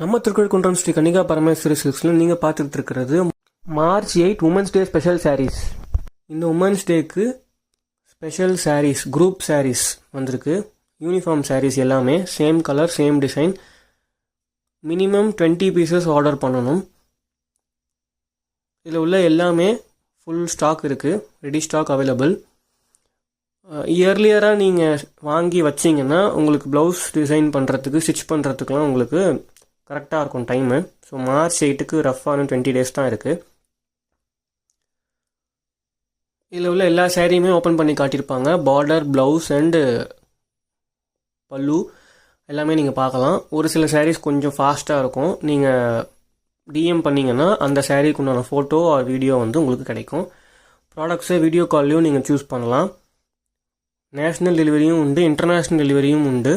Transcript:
நம்ம திருக்கழுக்குன்றம் ஸ்ரீ கன்னிகா பரமேஸ்வரி சில்க்ஸில் நீங்கள் பார்த்துட்டு இருக்கிறது March 8 women's day special sarees. இந்த உமன்ஸ் டேக்கு ஸ்பெஷல் சாரீஸ், குரூப் சாரீஸ் வந்திருக்கு. யூனிஃபார்ம் சாரீஸ் எல்லாமே same colour, same design. Minimum 20 pieces order பண்ணணும். இதில் உள்ள எல்லாமே ஃபுல் ஸ்டாக் இருக்குது, ரெடி ஸ்டாக் அவைலபிள். இயர்லியராக நீங்கள் வாங்கி வச்சிங்கன்னா உங்களுக்கு ப்ளவுஸ் டிசைன் பண்ணுறதுக்கு, ஸ்டிச் பண்ணுறதுக்குலாம் உங்களுக்கு கரெக்டாக இருக்கும் டைமு. ஸோ March 8க்கு ரஃப்பான 20 டேஸ் தான் இருக்குது. இதில் உள்ள எல்லா சாரியுமே ஓப்பன் பண்ணி காட்டியிருப்பாங்க. பார்டர், ப்ளவுஸ் அண்டு பல்லு எல்லாமே நீங்கள் பார்க்கலாம். ஒரு சில சாரீஸ் கொஞ்சம் ஃபாஸ்ட்டாக இருக்கும். நீங்கள் டிஎம் பண்ணிங்கன்னா அந்த சாரீக்கு உண்டான ஃபோட்டோ ஆர் வீடியோ வந்து உங்களுக்கு கிடைக்கும். ப்ராடக்ட்ஸை வீடியோ கால்லையும் நீங்கள் சூஸ் பண்ணலாம். நேஷ்னல் டெலிவரியும் உண்டு, இன்டர்நேஷ்னல் டெலிவரியும் உண்டு.